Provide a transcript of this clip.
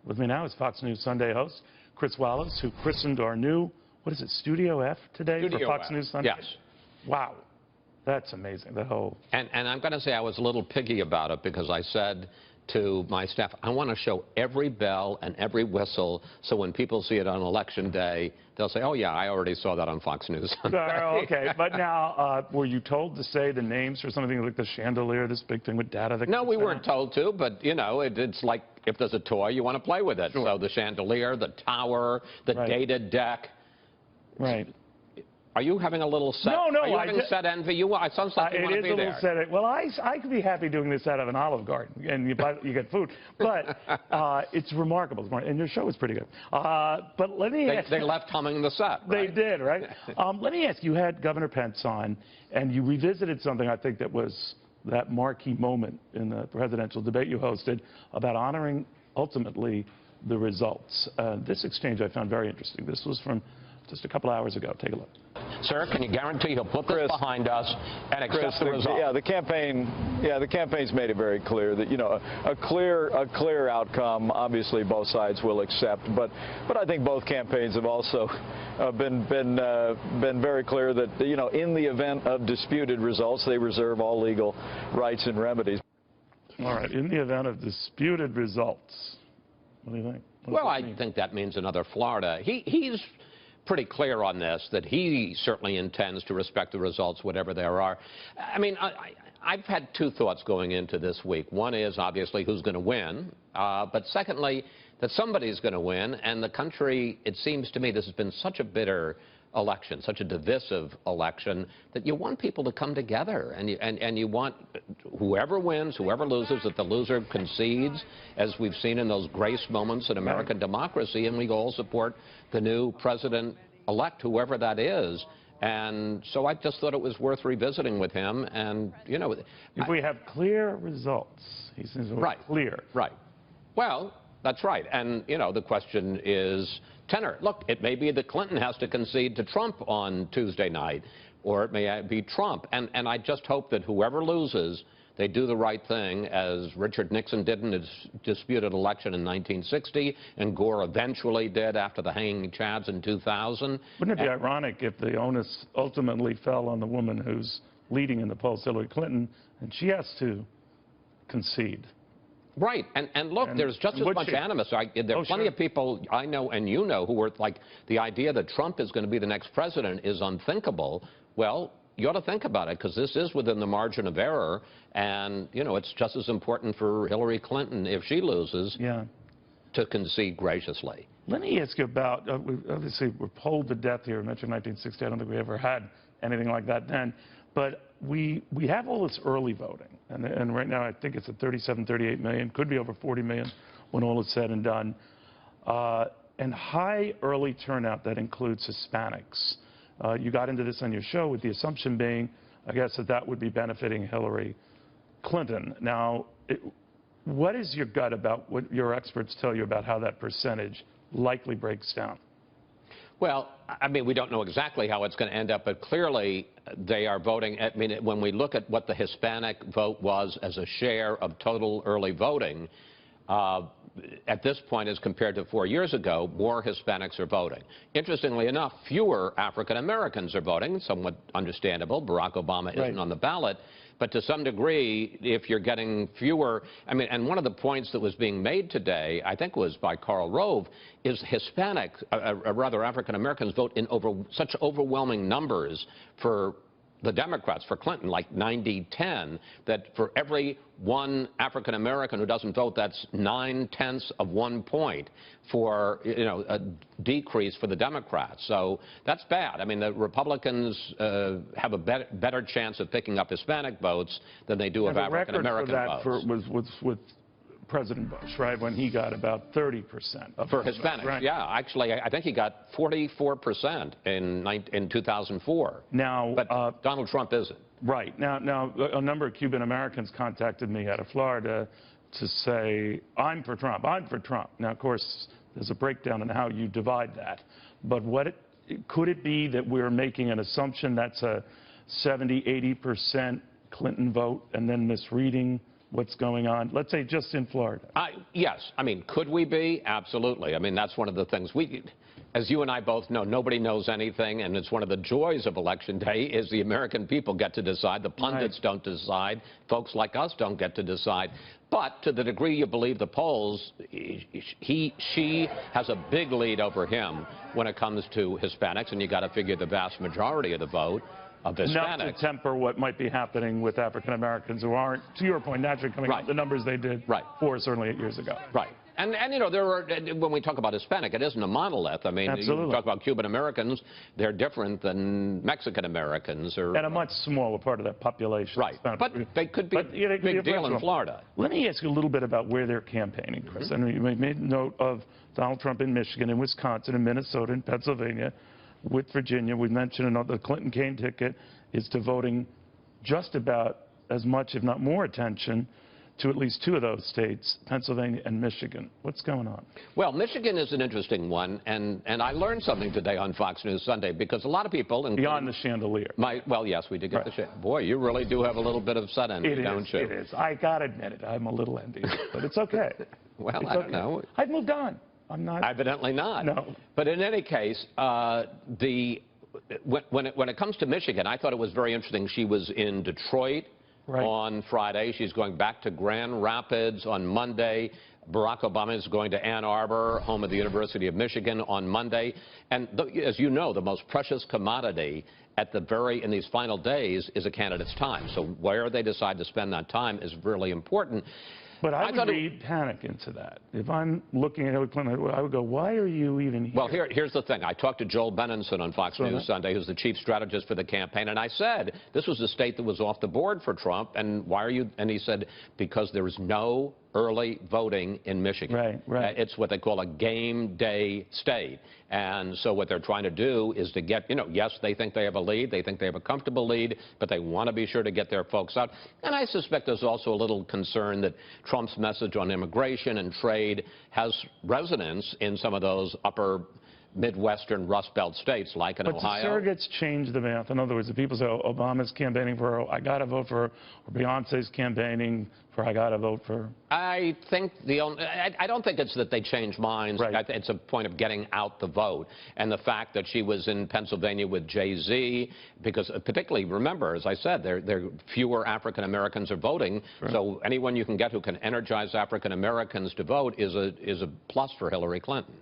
With me now is Fox News Sunday host Chris Wallace, who christened our new, what is it, Studio F today for Fox News Sunday? Yes. Wow. That's amazing, the whole... And I'm going to say I was a little piggy about it because I said to my staff, I want to show every bell and every whistle so when people see it on Election Day, they'll say, oh, yeah, I already saw that on Fox News. Okay, but now, were you told to say the names for something like the chandelier, this big thing with data? That no, we weren't told to, but, you know, it's like if there's a toy, you want to play with it. Sure. So the chandelier, the tower, the data deck. Right. Are you having a little set? No, Are you having set envy? It sounds like you want to be there. It is a little set. Well, I could be happy doing this out of an Olive Garden, and you get food. But it's remarkable, and your show is pretty good. But let me ask... They left humming the set, right? They did, right? Let me ask, you had Governor Pence on, and you revisited something I think that was that marquee moment in the presidential debate you hosted about honoring, ultimately, the results. This exchange I found very interesting. This was from just a couple hours ago. Take a look. Sir, can you guarantee he'll put this behind us and accept the result? Yeah, the campaign's made it very clear that, you know, a clear outcome, obviously both sides will accept, but I think both campaigns have also been very clear that, you know, in the event of disputed results, they reserve all legal rights and remedies. All right, in the event of disputed results, what do you think? Well, I think that means another Florida. He's pretty clear on this, that he certainly intends to respect the results, whatever there are. I mean, I've had two thoughts going into this week. One is, obviously, who's going to win. But secondly, that somebody's going to win. And the country, it seems to me, this has been such a bitter election, such a divisive election, that you want people to come together. And you want whoever wins, whoever loses, that the loser concedes, as we've seen in those grace moments in American democracy, and we all support the new president-elect, whoever that is. And so I just thought it was worth revisiting with him. And, you know... If we have clear results, he says clear. Right. Well, that's right. And, you know, the question is tenor. Look, it may be that Clinton has to concede to Trump on Tuesday night, or it may be Trump. And I just hope that whoever loses, they do the right thing, as Richard Nixon did in his disputed election in 1960, and Gore eventually did after the hanging chads in 2000. Wouldn't it be ironic if the onus ultimately fell on the woman who's leading in the polls, Hillary Clinton, and she has to concede? Right. And look, there's just as much animus. There are plenty of people I know and you know who were like, the idea that Trump is going to be the next president is unthinkable. Well, you ought to think about it, because this is within the margin of error. And, you know, it's just as important for Hillary Clinton, if she loses, to concede graciously. Let me ask you about, obviously, we're polled to death here. I mentioned 1960. I don't think we ever had anything like that then. But we have all this early voting. And right now, I think it's at 37, 38 million. Could be over 40 million when all is said and done. And high early turnout that includes Hispanics. You got into this on your show with the assumption being, I guess, that would be benefiting Hillary Clinton. Now, what is your gut about what your experts tell you about how that percentage likely breaks down? Well, I mean, we don't know exactly how it's going to end up, but clearly they are voting. I mean, when we look at what the Hispanic vote was as a share of total early voting, at this point, as compared to 4 years ago, more Hispanics are voting. Interestingly enough, fewer African Americans are voting, somewhat understandable. Barack Obama isn't on the ballot. But to some degree, if you're getting fewer, I mean, and one of the points that was being made today, I think was by Karl Rove, is Hispanic, rather African Americans vote in such overwhelming numbers for the Democrats, for Clinton, like 90-10, that for every one African American who doesn't vote, that's 9/10 of 1 point for, you know, a decrease for the Democrats. So that's bad. I mean, the Republicans have a better chance of picking up Hispanic votes than they do of African American votes. The record for that was with President Bush, right, when he got about 30% for Hispanics. Right? Yeah, actually, I think he got 44% in 2004. Now, but Donald Trump isn't. Right. Now, a number of Cuban Americans contacted me out of Florida to say, I'm for Trump, I'm for Trump. Now, of course, there's a breakdown in how you divide that. But could it be that we're making an assumption that's a 70, 80% Clinton vote and then misreading what's going on, let's say just in Florida? Yes. I mean, could we be? Absolutely. I mean, that's one of the things as you and I both know, nobody knows anything, and it's one of the joys of Election Day is the American people get to decide. The pundits don't decide. Folks like us don't get to decide. But to the degree you believe the polls, she has a big lead over him when it comes to Hispanics, and you got to figure the vast majority of the vote of Hispanics. Enough to temper what might be happening with African Americans who aren't, to your point, naturally coming out the numbers they did certainly 8 years ago. Right. And you know, when we talk about Hispanic, it isn't a monolith. I mean, you talk about Cuban Americans, they're different than Mexican Americans. And a much smaller part of that population. Right. But they could be a big deal in Florida. Let me ask you a little bit about where they're campaigning, Chris. I know you made note of Donald Trump in Michigan, in Wisconsin, in Minnesota, in Pennsylvania, with Virginia. We mentioned the Clinton-Kaine ticket is devoting just about as much, if not more, attention to at least 2 of those states, Pennsylvania and Michigan. What's going on? Well, Michigan is an interesting one, and I learned something today on Fox News Sunday, because a lot of people... Beyond the chandelier. Well, yes, we did get the chandelier. Boy, you really do have a little bit of sun envy, don't you? It is. I got to admit it. I'm a little envious, but it's okay. Well, I don't know. I've moved on. I'm not... Evidently not. No. But in any case, when it comes to Michigan, I thought it was very interesting. She was in Detroit on Friday. She's going back to Grand Rapids on Monday. Barack Obama is going to Ann Arbor, home of the University of Michigan, on Monday. And as you know, the most precious commodity in these final days is a candidate's time. So where they decide to spend that time is really important. But I would read panic into that. If I'm looking at Hillary Clinton, I would go, why are you even here? Well, here's the thing. I talked to Joel Benenson on Fox News Sunday, who's the chief strategist for the campaign, and I said, this was a state that was off the board for Trump, and why are you? And he said, because there is no early voting in Michigan. Right. It's what they call a game day state. And so what they're trying to do is to get, yes, they think they have a lead. They think they have a comfortable lead, but they want to be sure to get their folks out. And I suspect there's also a little concern that Trump's message on immigration and trade has resonance in some of those upper Midwestern Rust Belt states like in Ohio. But the surrogates change the math. In other words, if people say Obama's campaigning for I got to vote for, or Beyonce's campaigning for I got to vote for. I don't think it's that they change minds. It's a point of getting out the vote. And the fact that she was in Pennsylvania with Jay-Z, because particularly, remember, as I said, there fewer African Americans are voting. So anyone you can get who can energize African Americans to vote is a plus for Hillary Clinton.